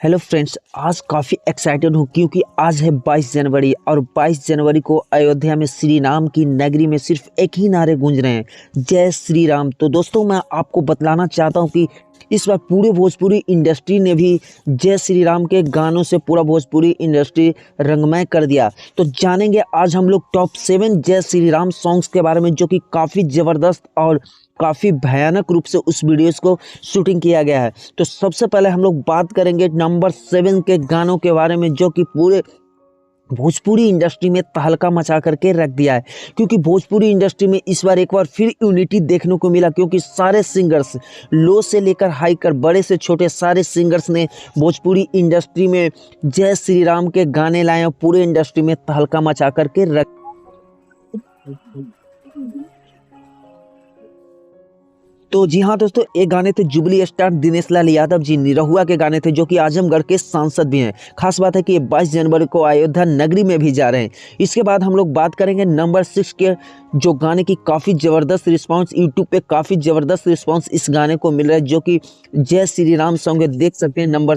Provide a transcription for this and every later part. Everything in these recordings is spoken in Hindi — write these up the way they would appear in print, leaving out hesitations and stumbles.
हेलो फ्रेंड्स, आज काफ़ी एक्साइटेड हूँ क्योंकि आज है 22 जनवरी और 22 जनवरी को अयोध्या में श्री राम की नगरी में सिर्फ एक ही नारे गूंज रहे हैं, जय श्री राम। तो दोस्तों, मैं आपको बतलाना चाहता हूँ कि इस बार पूरे भोजपुरी इंडस्ट्री ने भी जय श्री राम के गानों से पूरा भोजपुरी इंडस्ट्री रंगमय कर दिया। तो जानेंगे आज हम लोग टॉप 7 जय श्री राम सॉन्ग्स के बारे में, जो कि काफ़ी ज़बरदस्त और काफ़ी भयानक रूप से उस वीडियोस को शूटिंग किया गया है। तो सबसे पहले हम लोग बात करेंगे नंबर 7 के गानों के बारे में, जो कि पूरे भोजपुरी इंडस्ट्री में तहलका मचा करके रख दिया है। क्योंकि भोजपुरी इंडस्ट्री में इस बार एक बार फिर यूनिटी देखने को मिला, क्योंकि सारे सिंगर्स लो से लेकर हाई कर बड़े से छोटे सारे सिंगर्स ने भोजपुरी इंडस्ट्री में जय श्री राम के गाने लाए और पूरे इंडस्ट्री में तहलका मचा करके रख। तो जी हाँ दोस्तों, ये गाने थे जुबली स्टार दिनेश लाल यादव जी, निरहुआ के गाने थे, जो कि आजमगढ़ के सांसद भी हैं। खास बात है कि ये 22 जनवरी को अयोध्या नगरी में भी जा रहे हैं। इसके बाद हम लोग बात करेंगे नंबर 6 के, जो गाने की काफ़ी ज़बरदस्त रिस्पांस, यूट्यूब पे काफ़ी ज़बरदस्त रिस्पांस इस गाने को मिल रहा है, जो कि जय श्री राम सॉन्ग है। देख सकते हैं नंबर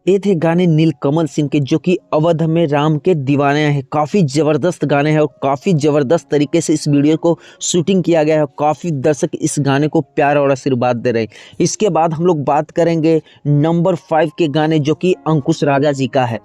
ये थे गाने नीलकमल सिंह के, जो कि अवध में राम के दीवाने हैं। काफ़ी ज़बरदस्त गाने हैं और काफ़ी ज़बरदस्त तरीके से इस वीडियो को शूटिंग किया गया है। काफ़ी दर्शक इस गाने को प्यार और आशीर्वाद दे रहे हैं। इसके बाद हम लोग बात करेंगे नंबर 5 के गाने, जो कि अंकुश राजा जी का है।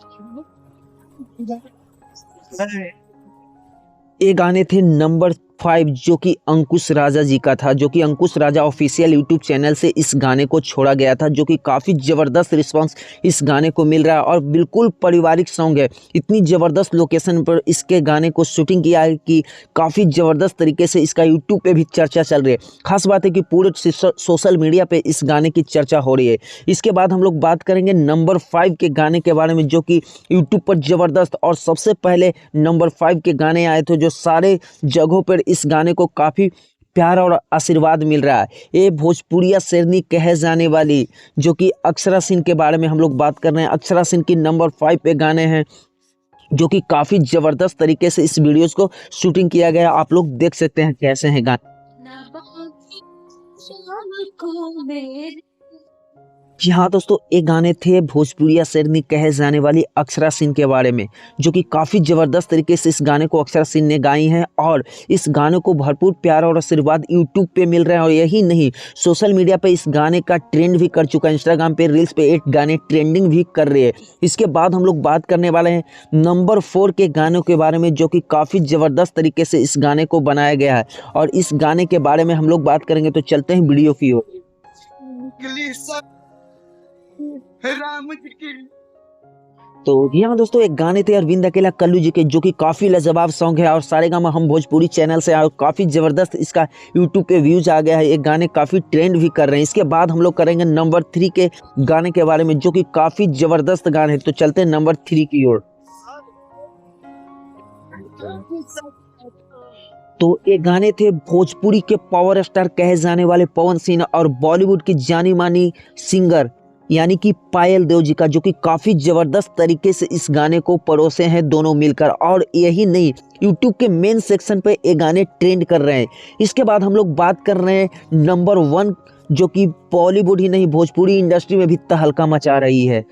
ये गाने थे नंबर 5, जो कि अंकुश राजा जी का था, जो कि अंकुश राजा ऑफिशियल यूट्यूब चैनल से इस गाने को छोड़ा गया था, जो कि काफ़ी ज़बरदस्त रिस्पांस इस गाने को मिल रहा है और बिल्कुल पारिवारिक सॉन्ग है। इतनी ज़बरदस्त लोकेशन पर इसके गाने को शूटिंग किया है कि काफ़ी ज़बरदस्त तरीके से इसका यूट्यूब पे भी चर्चा चल रही है। खास बात है कि पूरे सोशल मीडिया पे इस गाने की चर्चा हो रही है। इसके बाद हम लोग बात करेंगे नंबर 5 के गाने के बारे में, जो कि यूट्यूब पर ज़बरदस्त और सबसे पहले नंबर 5 के गाने आए थे, जो सारे जगहों पर इस गाने को काफ़ी प्यार और आशीर्वाद मिल रहा है। ये भोजपुरिया शेरनी कहे जाने वाली, जो कि अक्षरा सिंह के बारे में हम लोग बात कर रहे हैं। अक्षरा सिंह की नंबर 5 पे गाने हैं, जो कि काफ़ी ज़बरदस्त तरीके से इस वीडियोस को शूटिंग किया गया। आप लोग देख सकते हैं कैसे हैं गाने। जी हाँ दोस्तों, ये गाने थे भोजपुरिया शेरनी कहे जाने वाली अक्षरा सिंह के बारे में, जो कि काफ़ी ज़बरदस्त तरीके से इस गाने को अक्षरा सिंह ने गाई हैं और इस गाने को भरपूर प्यार और आशीर्वाद यूट्यूब पे मिल रहा है। और यही नहीं, सोशल मीडिया पे इस गाने का ट्रेंड भी कर चुका है। इंस्टाग्राम पे रील्स पे एक गाने ट्रेंडिंग भी कर रहे हैं। इसके बाद हम लोग बात करने वाले हैं नंबर 4 के गानों के बारे में, जो कि काफ़ी ज़बरदस्त तरीके से इस गाने को बनाया गया है और इस गाने के बारे में हम लोग बात करेंगे। तो चलते हैं वीडियो की ओर। तो जी हाँ दोस्तों, एक गाने थे अरविंद अकेला कल्लू जी के, जो कि काफ़ी लाजवाब सॉन्ग है और सारेगामा हम भोजपुरी चैनल से आए, काफ़ी ज़बरदस्त इसका यूट्यूब पे व्यूज आ गया है। ये गाने काफ़ी ट्रेंड भी कर रहे हैं। इसके बाद हम लोग करेंगे नंबर 3 के गाने के बारे में, जो कि काफ़ी ज़बरदस्त गाने हैं। तो चलते हैं नंबर 3 की ओर। तो ये गाने थे भोजपुरी के पावर स्टार कहे जाने वाले पवन सिंह और बॉलीवुड की जानी मानी सिंगर यानी कि पायल देव जी का, जो कि काफ़ी ज़बरदस्त तरीके से इस गाने को परोसे हैं दोनों मिलकर। और यही नहीं, यूट्यूब के मेन सेक्शन पे ये गाने ट्रेंड कर रहे हैं। इसके बाद हम लोग बात कर रहे हैं नंबर 1, जो कि बॉलीवुड ही नहीं भोजपुरी इंडस्ट्री में भी तहलका मचा रही है।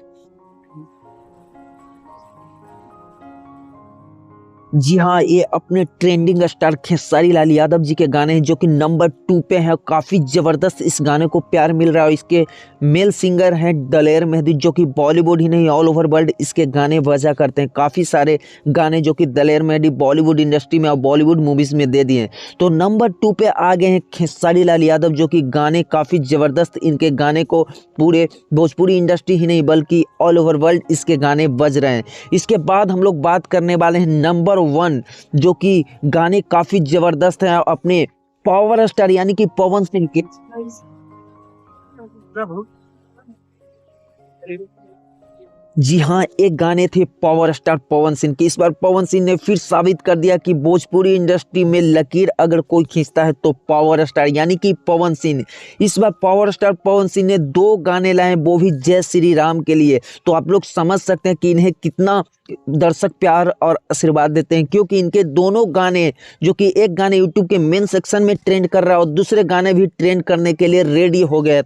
जी हाँ, ये अपने ट्रेंडिंग स्टार खेसारी लाल यादव जी के गाने हैं, जो कि नंबर 2 पे हैं। काफ़ी ज़बरदस्त इस गाने को प्यार मिल रहा है। इसके मेल सिंगर हैं दलेर मेहंदी, जो कि बॉलीवुड ही नहीं ऑल ओवर वर्ल्ड इसके गाने बजा करते हैं। काफ़ी सारे गाने जो कि दलेर मेहंदी बॉलीवुड इंडस्ट्री में और बॉलीवुड मूवीज़ में दे दिए हैं। तो नंबर 2 पे आ गए हैं खेसारी लाल यादव, जो कि गाने काफ़ी ज़बरदस्त, इनके गाने को पूरे भोजपुरी इंडस्ट्री ही नहीं बल्कि ऑल ओवर वर्ल्ड इसके गाने बज रहे हैं। इसके बाद हम लोग बात करने वाले हैं नंबर 1, जो कि गाने काफी जबरदस्त हैं अपने पावर स्टार यानी कि पवन सिंह के। जी हाँ, एक गाने थे पावर स्टार पवन सिंह के। इस बार पवन सिंह ने फिर साबित कर दिया कि भोजपुरी इंडस्ट्री में लकीर अगर कोई खींचता है तो पावर स्टार यानी कि पवन सिंह। इस बार पावर स्टार पवन सिंह ने 2 गाने लाए, वो भी जय श्री राम के लिए। तो आप लोग समझ सकते हैं कि इन्हें कितना दर्शक प्यार और आशीर्वाद देते हैं, क्योंकि इनके दोनों गाने, जो कि एक गाने यूट्यूब के मेन सेक्शन में ट्रेंड कर रहा है और दूसरे गाने भी ट्रेंड करने के लिए रेडी हो गए।